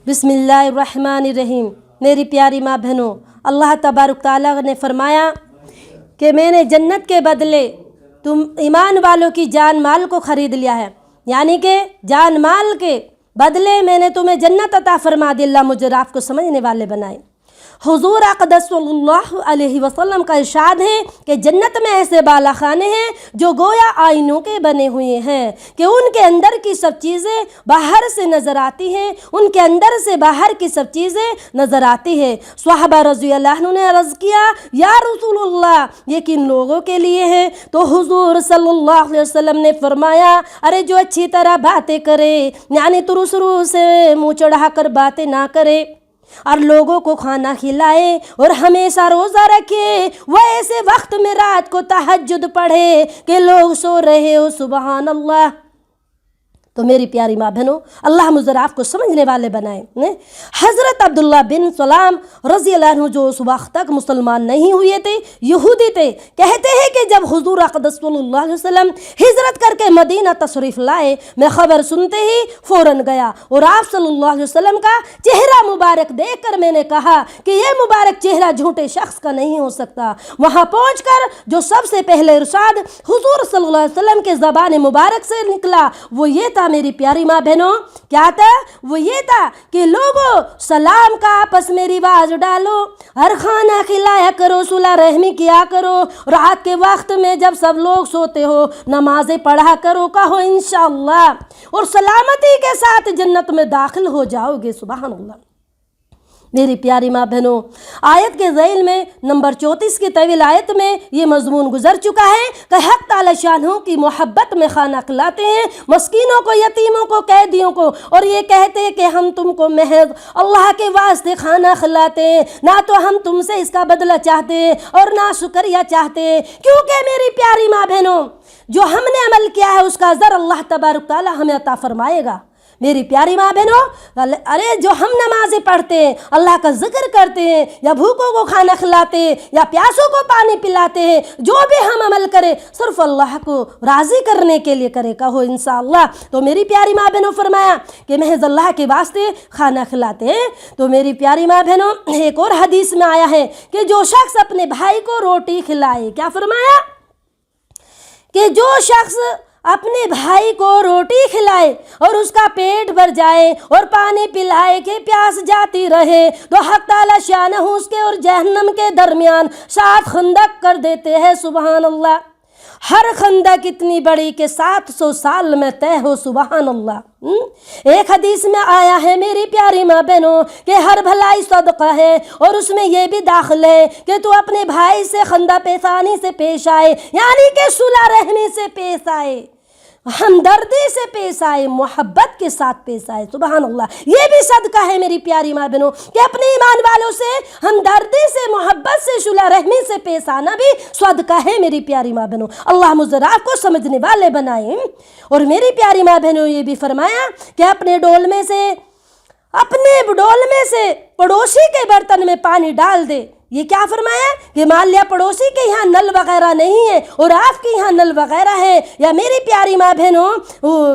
بسم اللہ الرحمن الرحیم۔ میری پیاری ماں بہنوں، اللہ تبارک تعالیٰ نے فرمایا کہ میں نے جنت کے بدلے تم ایمان والوں کی جان مال کو خرید لیا ہے، یعنی کہ جان مال کے بدلے میں نے تمہیں جنت عطا فرما دی۔ اللہ مجھے آپ کو سمجھنے والے بنائے۔ حضور اقدس صلی اللہ علیہ وسلم کا ارشاد ہے کہ جنت میں ایسے بالا خانے ہیں جو گویا آئینوں کے بنے ہوئے ہیں کہ ان کے اندر کی سب چیزیں باہر سے نظر آتی ہیں، ان کے اندر سے باہر کی سب چیزیں نظر آتی ہیں۔ صحابہ رضی اللہ عنہ نے عرض کیا، یا رسول اللہ یہ کن لوگوں کے لیے ہے؟ تو حضور صلی اللہ علیہ وسلم نے فرمایا، ارے جو اچھی طرح باتیں کرے، یعنی ترو سرو سے منہ چڑھا کر باتیں نہ کرے، اور لوگوں کو کھانا کھلائے اور ہمیشہ روزہ رکھے، وہ ایسے وقت میں رات کو تہجد پڑھے کہ لوگ سو رہے ہو، سبحان اللہ۔ تو میری پیاری ماں بہنوں، اللہ مجھے آپ کو سمجھنے والے بنائے۔ حضرت عبداللہ بن سلام رضی اللہ عنہ جو اس وقت تک مسلمان نہیں ہوئے تھے، یہودی تھے، کہتے ہیں کہ جب حضور اقدس صلی اللہ علیہ وسلم ہجرت کر کے مدینہ تشریف لائے، میں خبر سنتے ہی فوراً گیا اور آپ صلی اللہ علیہ وسلم کا چہرہ مبارک دیکھ کر میں نے کہا کہ یہ مبارک چہرہ جھوٹے شخص کا نہیں ہو سکتا۔ وہاں پہنچ کر جو سب سے پہلے ارشاد حضور صلی اللہ علیہ وسلم کے زبان مبارک سے نکلا وہ یہ تھا، میری پیاری ماں بہنوں، کیا تھا؟ وہ یہ تھا کہ لوگوں سلام کا آپس میں رواج ڈالو، ہر کھانا کھلایا کرو، صلح رحمی کیا کرو، رات کے وقت میں جب سب لوگ سوتے ہو نمازیں پڑھا کرو، کہو انشاءاللہ، اور سلامتی کے ساتھ جنت میں داخل ہو جاؤ گے، سبحان اللہ۔ میری پیاری ماں بہنوں، آیت کے ذیل میں نمبر 34 کی طویل آیت میں یہ مضمون گزر چکا ہے کہ حق تعالی شانہ کی محبت میں کھانا کھلاتے ہیں مسکینوں کو، یتیموں کو، قیدیوں کو، اور یہ کہتے ہیں کہ ہم تم کو محض اللہ کے واسطے کھانا کھلاتے ہیں، نہ تو ہم تم سے اس کا بدلہ چاہتے ہیں اور نہ شکریہ چاہتے ہیں، کیونکہ میری پیاری ماں بہنوں جو ہم نے عمل کیا ہے اس کا اجر اللہ تبارک تعالی ہمیں عطا فرمائے گا۔ میری پیاری ماں بہنوں، ارے جو ہم نمازیں پڑھتے ہیں، اللہ کا ذکر کرتے ہیں، یا بھوکوں کو کھانا کھلاتے ہیں، یا پیاسوں کو پانی پلاتے ہیں، جو بھی ہم عمل کریں صرف اللہ کو راضی کرنے کے لیے کرے، کہو انشاءاللہ۔ تو میری پیاری ماں بہنوں فرمایا کہ محض اللہ کے واسطے کھانا کھلاتے ہیں۔ تو میری پیاری ماں بہنوں، ایک اور حدیث میں آیا ہے کہ جو شخص اپنے بھائی کو روٹی کھلائے، کیا فرمایا؟ کہ جو شخص اپنے بھائی کو روٹی کھلائے اور اس کا پیٹ بھر جائے اور پانی پلائے کہ پیاس جاتی رہے، تو حق تعالی شانہ اس کے اور جہنم کے درمیان 7 خندق کر دیتے ہیں، سبحان اللہ۔ ہر خندق اتنی بڑی کہ 700 سال میں طے ہو، سبحان اللہ۔ ایک حدیث میں آیا ہے میری پیاری ماں بہنوں کہ ہر بھلائی صدقہ ہے، اور اس میں یہ بھی داخل ہے کہ تو اپنے بھائی سے خندہ پیشانی سے پیش آئے، یعنی کہ صلح رحمی سے پیش آئے، ہمدردی سے پیش آئے، محبت کے ساتھ پیش آئے، سبحان اللہ۔ یہ بھی صدقہ ہے میری پیاری ماں بہنوں کہ اپنے ایمان والوں سے ہمدردی سے، محبت سے، صلح رحمی سے پیش آنا بھی صدقہ ہے میری پیاری ماں بہنوں۔ اللہ مجھے آپ کو سمجھنے والے بنائے۔ اور میری پیاری ماں بہنوں یہ بھی فرمایا کہ اپنے ڈول میں سے پڑوسی کے برتن میں پانی ڈال دے۔ یہ کیا فرمایا کہ مان لیا پڑوسی کے یہاں نل وغیرہ نہیں ہے اور آپ کے یہاں نل وغیرہ ہے، یا میری پیاری ماں بہنوں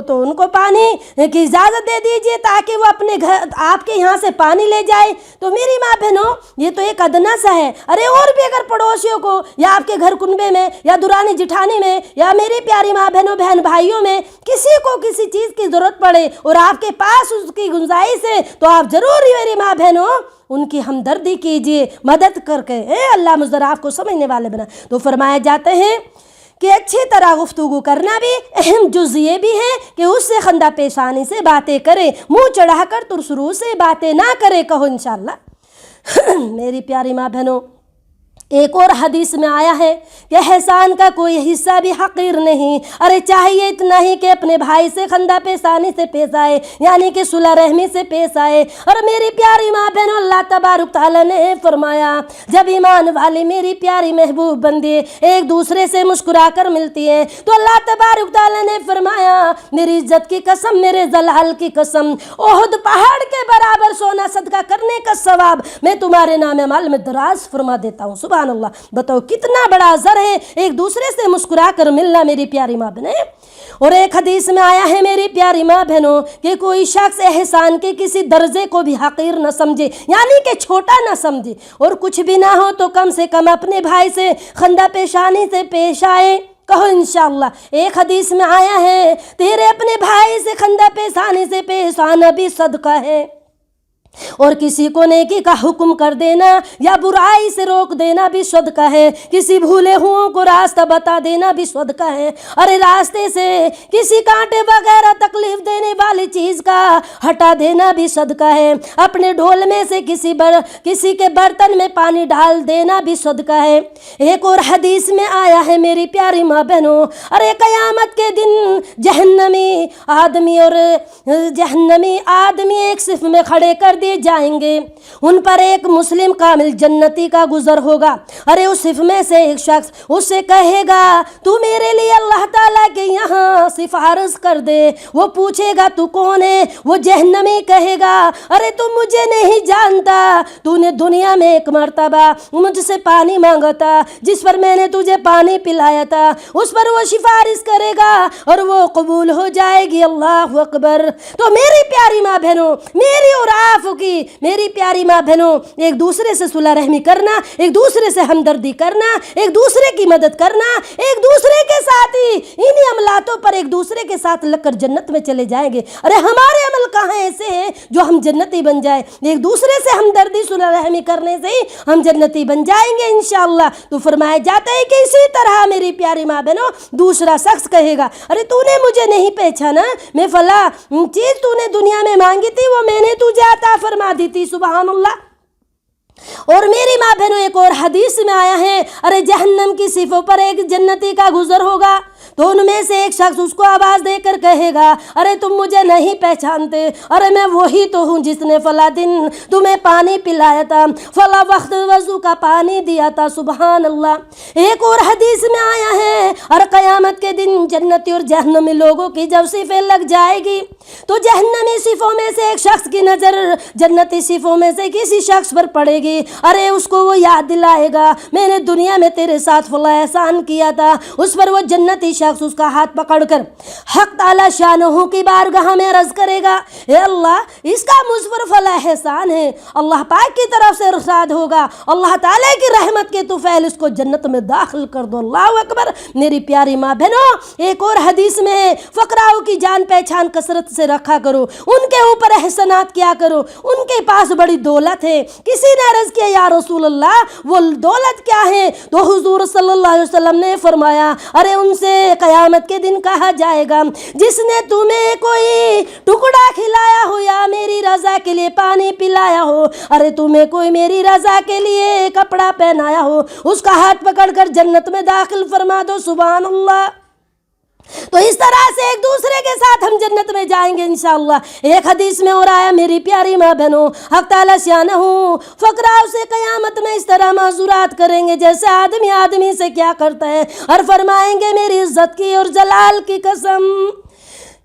تو ان کو پانی کی اجازت دے دیجئے تاکہ وہ اپنے گھر آپ کے یہاں سے پانی لے جائے۔ تو میری ماں بہنوں یہ تو ایک ادنا سا ہے، ارے اور بھی اگر پڑوسیوں کو یا آپ کے گھر کنبے میں یا دورانی جٹھانی میں یا میری پیاری ماں بہنوں بہن بھائیوں میں کسی کو کسی چیز کی ضرورت پڑے اور آپ کے پاس اس کی گنجائش ہے، تو آپ ضرور ہی میری ماں بہنوں ان کی ہمدردی کیجئے، مدد کر کے۔ اللہ مجھے آپ کو سمجھنے والے بنا۔ تو فرمایا جاتے ہیں کہ اچھی طرح گفتگو کرنا بھی اہم جز یہ بھی ہے کہ اس سے خندہ پیشانی سے باتیں کرے، منہ چڑھا کر ترسرو سے باتیں نہ کرے، کہو انشاءاللہ۔ میری پیاری ماں بہنوں، ایک اور حدیث میں آیا ہے کہ احسان کا کوئی حصہ بھی حقیر نہیں، ارے چاہیے اتنا ہی کہ اپنے بھائی سے خندہ پیشانی سے پیش آئے، یعنی کہ صلح رحمی سے پیش آئے۔ اور میری پیاری ماں بہنوں، اللہ تبارک تعالیٰ نے فرمایا جب ایمان والی میری پیاری محبوب بندی ایک دوسرے سے مسکرا کر ملتی ہیں تو اللہ تبارک تعالیٰ نے فرمایا میری عزت کی قسم، میرے جلال کی قسم، احد پہاڑ کے برابر سونا صدقہ کرنے کا ثواب میں تمہارے نام عمل میں دراز فرما دیتا ہوں، سبحان سبحان اللہ، بتاؤ کتنا بڑا اثر ہے ایک دوسرے سے مسکرا کر ملنا میری پیاری ماں بہنیں۔ اور ایک حدیث میں آیا ہے میری پیاری ماں بہنوں کہ کوئی شخص احسان کے کسی درجے کو بھی حقیر نہ سمجھے، یعنی کہ چھوٹا نہ سمجھے، اور کچھ بھی نہ ہو تو کم سے کم اپنے بھائی سے خندہ پیشانی سے پیش آئے۔ کہو انشاءاللہ۔ ایک حدیث میں آیا ہے تیرے اپنے بھائی سے خندہ پیشانی سے پیش آنا بھی صدقہ ہے، اور کسی کو نیکی کا حکم کر دینا یا برائی سے روک دینا بھی صدقہ ہے، کسی بھولے ہوں کو راستہ بتا دینا بھی صدقہ ہے، ارے راستے سے کسی کانٹے وغیرہ تکلیف دینے والی چیز کا ہٹا دینا بھی صدقہ ہے، اپنے ڈھول میں سے کسی کے برتن میں پانی ڈال دینا بھی صدقہ ہے۔ ایک اور حدیث میں آیا ہے میری پیاری ماں بہنوں، ارے قیامت کے دن جہنمی آدمی ایک صف میں کھڑے کر دیے جائیں گے، ان پر ایک مسلم کامل جنتی کا گزر ہوگا، ارے اس صف میں سے ایک شخص اس سے کہے گا تو میرے لیے اللہ تعالیٰ کے یہاں سفارش کر دے، وہ پوچھے گا تو کون ہے، وہ جہنمی کہے گا ارے تم مجھے نہیں جانتا، تو نے دنیا میں ایک مرتبہ مجھ سے پانی مانگا تھا، جس پر میں نے تجھے پانی پلایا تھا، اس پر وہ سفارش کرے گا اور وہ قبول ہو جائے گی۔ اللہ اکبر۔ تو میری پیاری ماں بہنوں، میری اور آپ کی میری پیاری ماں بہنوں، ایک دوسرے سے صلح رحمی کرنا، ایک دوسرے سے ہمدردی کرنا، ایک دوسرے کی مدد کرنا، ایک دوسرے کے ساتھ ہی انہی عملاتوں پر ایک دوسرے کے ساتھ لگ کر جنت میں چلے جائیں گے۔ ارے ہمارے عمل کہاں ایسے ہیں جو ہم جنتی بن جائیں؟ ایک دوسرے سے ہمدردی صلح رحمی کرنے سے ہی ہم جنتی بن جائیں گے انشاءاللہ۔ تو فرمایا جاتا ہے کہ اسی طرح میری پیاری ماں بہنوں دوسرا شخص کہے گا ارے تو نے مجھے نہیں پہچانا، میں فلاں چیز تو نے دنیا میں مانگی تھی وہ میں نے تجھے عطا فرما دی تھی، سبحان اللہ۔ اور میری ماں بہنوں ایک اور حدیث میں آیا ہے ارے جہنم کی صفوں پر ایک جنتی کا گزر ہوگا، تو ان میں سے ایک شخص اس کو آواز دے کر کہے گا ارے تم مجھے نہیں پہچانتے، ارے میں وہی تو ہوں جس نے فلاں دن تمہیں پانی پلایا تھا، فلاں وقت وضو کا پانی دیا تھا، سبحان اللہ۔ ایک اور حدیث میں آیا ہے اور قیامت کے دن جنتی اور جہنمی لوگوں کی جب صفیں لگ جائے گی تو جہنمی صفوں میں سے ایک شخص کی نظر جنتی صفوں میں سے کسی شخص پر پڑے گی، ارے اس کو وہ یاد دلائے گا میں نے دنیا میں تیرے ساتھ فلاں احسان کیا تھا، اس پر وہ جنتی شخص اس کا ہاتھ پکڑ کر حق تعالی شانہ کی بارگاہ میں عرض کرے گا اے اللہ اس کا مجھ پر فلاں احسان ہے، اللہ پاک کی طرف سے ارشاد ہوگا اللہ تعالی کی رحمت کے طفیل اس کو جنت میں داخل کر دو۔ اللہ اکبر۔ میری پیاری ماں بہنوں ایک اور حدیث میں ہے فقراؤں کی جان پہچان کثرت سے رکھا کرو، ان کے اوپر احسانات کیا کرو، ان کے پاس بڑی دولت ہے۔ کسی نے عرض کیا یا رسول اللہ وہ دولت کیا ہے؟ تو حضور صلی اللہ علیہ وسلم نے فرمایا ارے ان سے قیامت کے دن کہا جائے گا جس نے تمہیں کوئی ٹکڑا کھلایا ہو یا میری رضا کے لیے پانی پلایا ہو، ارے تمہیں کوئی میری رضا کے لیے کپڑا پہنایا ہو، اس کا ہاتھ پکڑ کر جنت میں داخل فرما دو، سبحان اللہ۔ تو اس طرح سے ایک دوسرے کے ساتھ ہم جنت میں جائیں گے انشاءاللہ۔ ایک حدیث میں اور آیا میری پیاری ماں بہنوں حق تعالی شانہ فقراء سے قیامت میں اس طرح معذورات کریں گے جیسے آدمی آدمی سے کیا کرتا ہے، اور فرمائیں گے میری عزت کی اور جلال کی قسم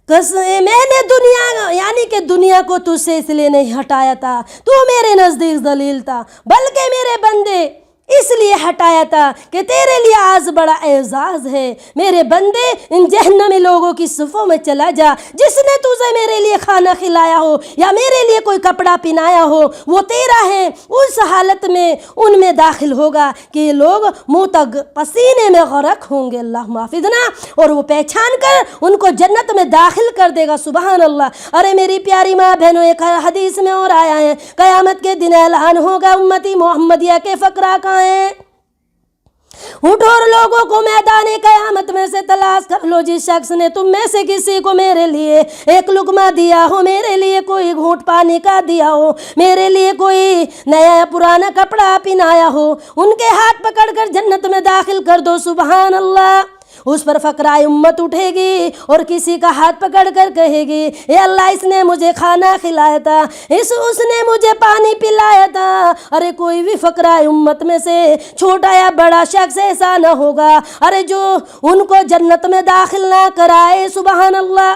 میں نے دنیا یعنی کہ دنیا کو تجھ سے اس لیے نہیں ہٹایا تھا تو میرے نزدیک ذلیل تھا، بلکہ میرے بندے اس لیے ہٹایا تھا کہ تیرے لیے آج بڑا اعزاز ہے، میرے بندے ان جہنمی لوگوں کی صفوں میں چلا جا، جس نے تجھے میرے لیے کھانا کھلایا ہو یا میرے لیے کوئی کپڑا پہنایا ہو وہ تیرا ہے، اس حالت میں ان میں داخل ہوگا کہ یہ لوگ منہ تک پسینے میں غرق ہوں گے، اللہ محافظنا، اور وہ پہچان کر ان کو جنت میں داخل کر دے گا، سبحان اللہ۔ ارے میری پیاری ماں بہنوں ایک حدیث میں اور آیا ہے قیامت کے دن اعلان ہوگا امتی محمدیہ کے فقراء کہاں ہیں، اٹھو اور لوگوں کو میدان قیامت میں سے تلاش کر لو جس شخص نے تم میں سے کسی کو میرے لیے ایک لقمہ دیا ہو، میرے لیے کوئی گھونٹ پانی کا دیا ہو، میرے لیے کوئی نیا یا پرانا کپڑا پہنایا ہو، ان کے ہاتھ پکڑ کر جنت میں داخل کر دو، سبحان اللہ۔ اس پر فقراء امت اٹھے گی اور کسی کا ہاتھ پکڑ کر کہے گی اے اللہ اس نے مجھے کھانا کھلایا تھا، اس نے مجھے پانی پلایا تھا، ارے کوئی بھی فقراء امت میں سے چھوٹا یا بڑا شخص ایسا نہ ہوگا ارے جو ان کو جنت میں داخل نہ کرائے، سبحان اللہ۔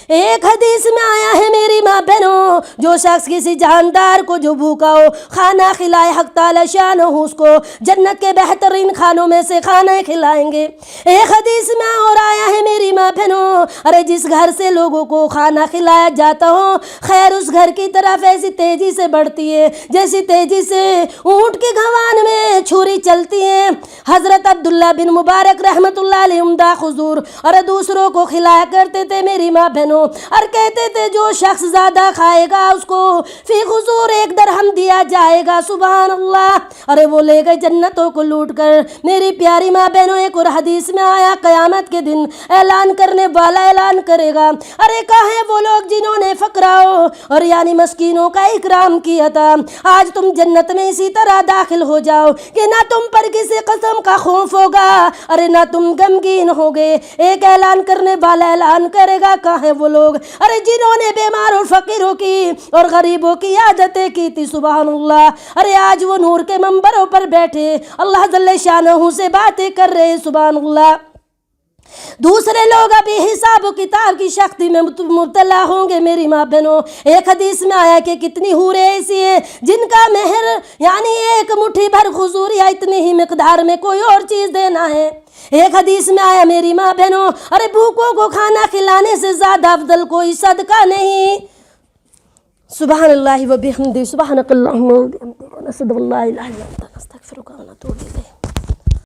ایک حدیث میں آیا ہے میری ماں بہنوں، جو شخص کسی جاندار کو جو بھوکا ہو کھانا کھلائے، حق تعالی شان ہو اس کو جنت کے بہترین کھانوں میں سے کھانا کھلائیں گے۔ ایک حدیث میں اور آیا ہے میری ماں بہنوں، ارے جس گھر سے لوگوں کو کھانا کھلایا جاتا ہو، خیر اس گھر کی طرف ایسی تیزی سے بڑھتی ہے جیسی تیزی سے اونٹ کے گھوان میں چھری چلتی ہے۔ حضرت عبداللہ بن مبارک رحمت اللہ علیہ عمدہ حضور اور دوسروں کو کھلایا کرتے تھے میری ماں بہنوں، اور کہتے تھے جو شخص زیادہ کھائے گا اس کو فی حضور 1 درہم دیا جائے گا۔ سبحان اللہ، ارے وہ لے گئے جنتوں کو لوٹ کر۔ میری پیاری ماں بہنوں، ایک اور حدیث میں آیا قیامت کے دن اعلان کرنے والا اعلان کرے گا، ارے کہاں ہیں وہ لوگ جنہوں نے فقراؤں اور یعنی مسکینوں کا اکرام کیا تھا؟ آج تم جنت میں اسی طرح داخل ہو جاؤ کہ نہ تم پر کسی قسم کا خوف ہوگا، ارے نہ تم غمگین ہوگے۔ ایک اعلان کرنے والا اعلان کرے گا، کہاں ہیں وہ لوگ ارے جنہوں نے بیمار اور فقیروں کی اور غریبوں کی عادتیں کی تھی؟ سبحان اللہ، ارے آج وہ نور کے منبروں پر بیٹھے اللہ جل شانہ سے باتیں کر رہے۔ سبحان اللہ، دوسرے لوگ ابھی حساب و کتاب کی سختی میں مبتلا ہوں گے میری ماں بہنوں۔ ایک حدیث میں آیا کہ کتنی حوریں ایسی ہیں جن کا مہر یعنی 1 مٹھی بھر خضور یا اتنی ہی مقدار میں کوئی اور چیز دینا ہے۔ ایک حدیث میں آیا میری ماں بہنوں، ارے بھوکوں کو کھانا کھلانے سے زیادہ افضل کوئی صدقہ نہیں۔ سبحان اللہ و بحمدہ، سبحانک اللہم و بحمدک، نشہد ان لا الہ الا انت، نستغفرک و نتوب الیک۔